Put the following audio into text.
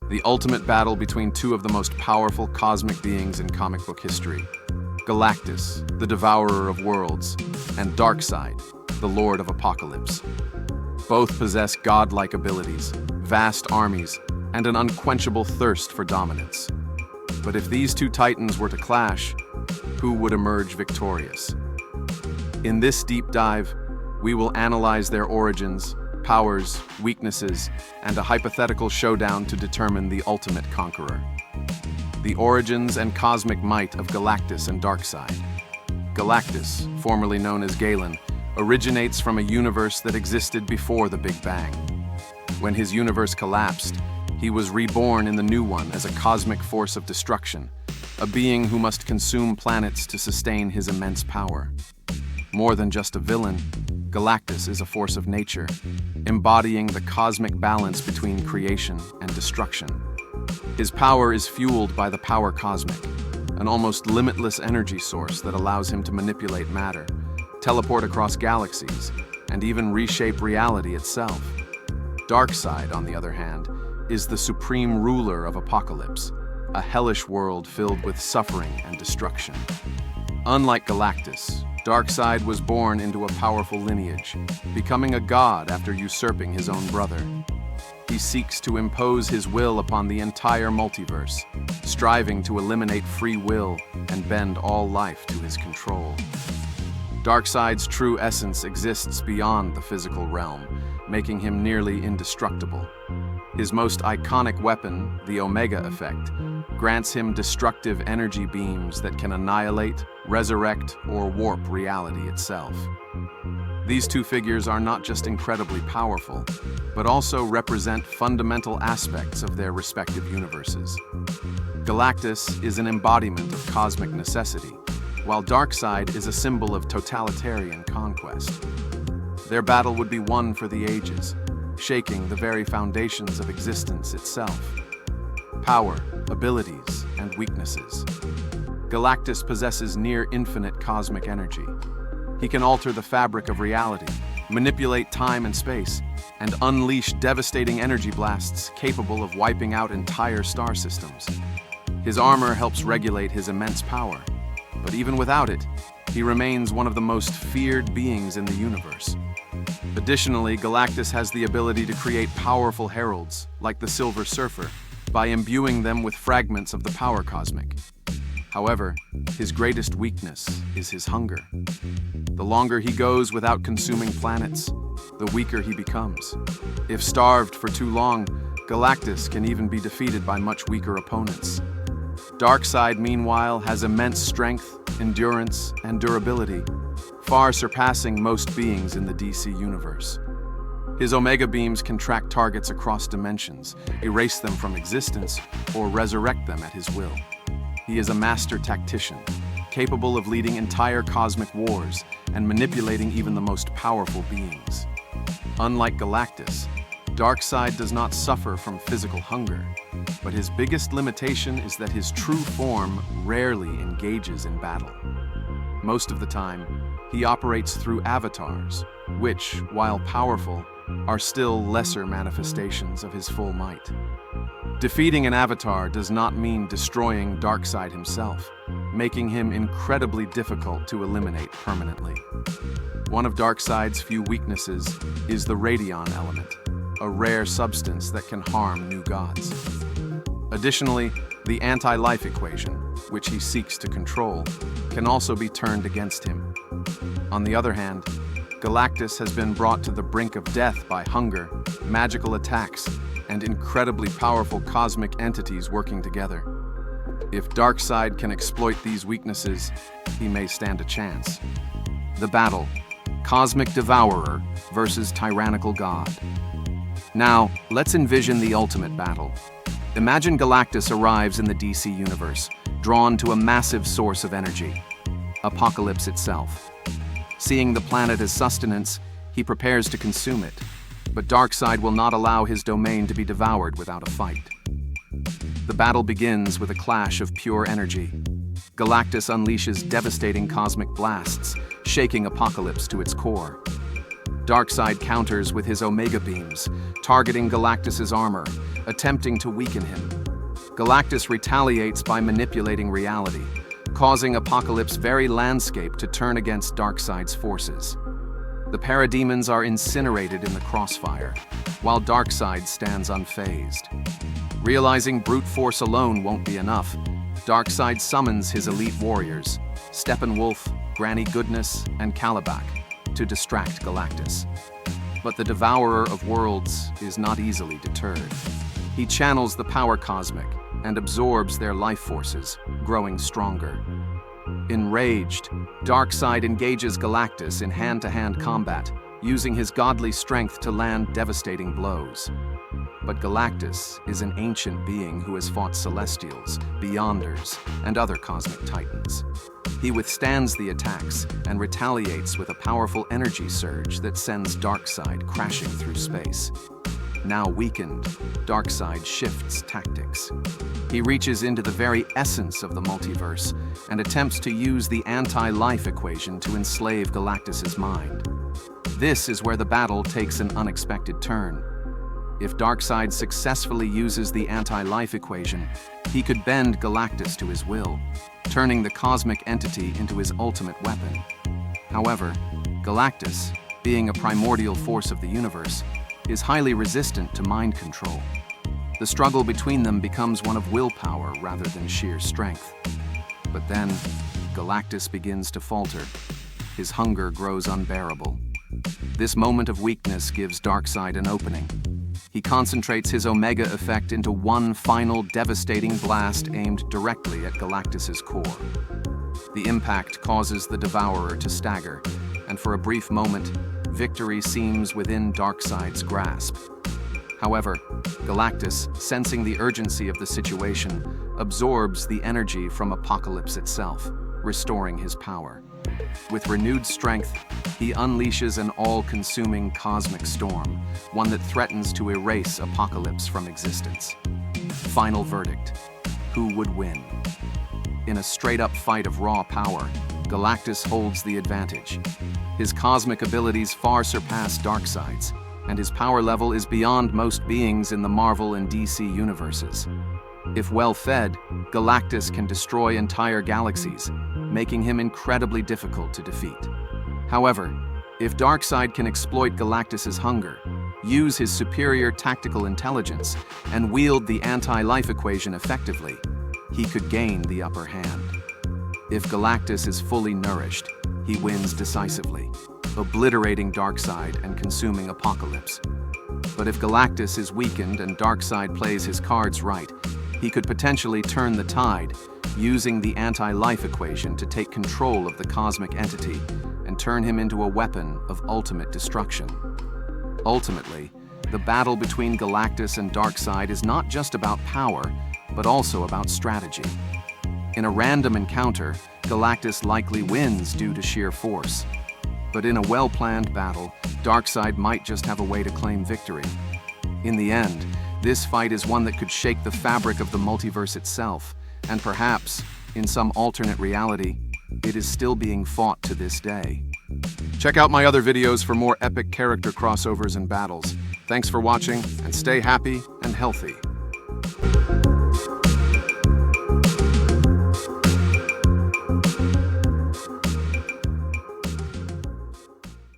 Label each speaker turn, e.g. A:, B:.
A: the ultimate battle between two of the most powerful cosmic beings in comic book history. Galactus, the Devourer of Worlds, and Darkseid, the Lord of Apokolips. Both possess godlike abilities, vast armies, and an unquenchable thirst for dominance. But if these two titans were to clash, who would emerge victorious? In this deep dive, we will analyze their origins, powers, weaknesses, and a hypothetical showdown to determine the ultimate conqueror. The origins and cosmic might of Galactus and Darkseid. Galactus, formerly known as Galen, originates from a universe that existed before the Big Bang. When his universe collapsed, he was reborn in the new one as a cosmic force of destruction, a being who must consume planets to sustain his immense power. More than just a villain, Galactus is a force of nature, embodying the cosmic balance between creation and destruction. His power is fueled by the power cosmic, an almost limitless energy source that allows him to manipulate matter, teleport across galaxies, and even reshape reality itself. Darkseid, on the other hand, is the supreme ruler of Apokolips, a hellish world filled with suffering and destruction. Unlike Galactus, Darkseid was born into a powerful lineage, becoming a god after usurping his own brother. He seeks to impose his will upon the entire multiverse, striving to eliminate free will and bend all life to his control. Darkseid's true essence exists beyond the physical realm, making him nearly indestructible. His most iconic weapon, the Omega Effect, grants him destructive energy beams that can annihilate, resurrect, or warp reality itself. These two figures are not just incredibly powerful, but also represent fundamental aspects of their respective universes. Galactus is an embodiment of cosmic necessity, while Darkseid is a symbol of totalitarian conquest. Their battle would be one for the ages, shaking the very foundations of existence itself. Power, abilities, and weaknesses. Galactus possesses near-infinite cosmic energy. He can alter the fabric of reality, manipulate time and space, and unleash devastating energy blasts capable of wiping out entire star systems. His armor helps regulate his immense power, but even without it, he remains one of the most feared beings in the universe. Additionally, Galactus has the ability to create powerful heralds, like the Silver Surfer, by imbuing them with fragments of the power cosmic. However, his greatest weakness is his hunger. The longer he goes without consuming planets, the weaker he becomes. If starved for too long, Galactus can even be defeated by much weaker opponents. Darkseid, meanwhile, has immense strength, endurance, and durability, far surpassing most beings in the DC universe. His Omega beams can track targets across dimensions, erase them from existence, or resurrect them at his will. He is a master tactician, capable of leading entire cosmic wars and manipulating even the most powerful beings. Unlike Galactus, Darkseid does not suffer from physical hunger, but his biggest limitation is that his true form rarely engages in battle. Most of the time, he operates through avatars, which, while powerful, are still lesser manifestations of his full might. Defeating an avatar does not mean destroying Darkseid himself, making him incredibly difficult to eliminate permanently. One of Darkseid's few weaknesses is the radion element, a rare substance that can harm new gods. Additionally, the anti-life equation, which he seeks to control, can also be turned against him. On the other hand, Galactus has been brought to the brink of death by hunger, magical attacks, and incredibly powerful cosmic entities working together. If Darkseid can exploit these weaknesses, he may stand a chance. The battle: Cosmic Devourer versus Tyrannical God. Now, let's envision the ultimate battle. Imagine Galactus arrives in the DC universe, drawn to a massive source of energy, Apokolips itself. Seeing the planet as sustenance, he prepares to consume it, but Darkseid will not allow his domain to be devoured without a fight. The battle begins with a clash of pure energy. Galactus unleashes devastating cosmic blasts, shaking Apokolips to its core. Darkseid counters with his Omega beams, targeting Galactus's armor, attempting to weaken him. Galactus retaliates by manipulating reality, causing Apokolips' very landscape to turn against Darkseid's forces. The parademons are incinerated in the crossfire, while Darkseid stands unfazed. Realizing brute force alone won't be enough, Darkseid summons his elite warriors, Steppenwolf, Granny Goodness, and Kalibak, to distract Galactus. But the Devourer of Worlds is not easily deterred. He channels the power cosmic and absorbs their life forces, growing stronger. Enraged, Darkseid engages Galactus in hand-to-hand combat, using his godly strength to land devastating blows. But Galactus is an ancient being who has fought Celestials, Beyonders, and other cosmic titans. He withstands the attacks and retaliates with a powerful energy surge that sends Darkseid crashing through space. Now weakened, Darkseid shifts tactics. He reaches into the very essence of the multiverse and attempts to use the anti-life equation to enslave Galactus's mind. This is where the battle takes an unexpected turn. If Darkseid successfully uses the anti-life equation, he could bend Galactus to his will, turning the cosmic entity into his ultimate weapon. However, Galactus, being a primordial force of the universe, is highly resistant to mind control. The struggle between them becomes one of willpower rather than sheer strength. But then, Galactus begins to falter. His hunger grows unbearable. This moment of weakness gives Darkseid an opening. He concentrates his Omega effect into one final devastating blast aimed directly at Galactus's core. The impact causes the Devourer to stagger, and for a brief moment, victory seems within Darkseid's grasp. However, Galactus, sensing the urgency of the situation, absorbs the energy from Apokolips itself, restoring his power. With renewed strength, he unleashes an all-consuming cosmic storm, one that threatens to erase Apokolips from existence. Final verdict: who would win? In a straight-up fight of raw power, Galactus holds the advantage. His cosmic abilities far surpass Darkseid's, and his power level is beyond most beings in the Marvel and DC universes. If well-fed, Galactus can destroy entire galaxies, making him incredibly difficult to defeat. However, if Darkseid can exploit Galactus's hunger, use his superior tactical intelligence, and wield the anti-life equation effectively, he could gain the upper hand. If Galactus is fully nourished, he wins decisively, obliterating Darkseid and consuming Apokolips. But if Galactus is weakened and Darkseid plays his cards right, he could potentially turn the tide, using the anti-life equation to take control of the cosmic entity and turn him into a weapon of ultimate destruction. Ultimately, the battle between Galactus and Darkseid is not just about power, but also about strategy. In a random encounter, Galactus likely wins due to sheer force. But in a well-planned battle, Darkseid might just have a way to claim victory. In the end, this fight is one that could shake the fabric of the multiverse itself, and perhaps, in some alternate reality, it is still being fought to this day. Check out my other videos for more epic character crossovers and battles. Thanks for watching, and stay happy and healthy.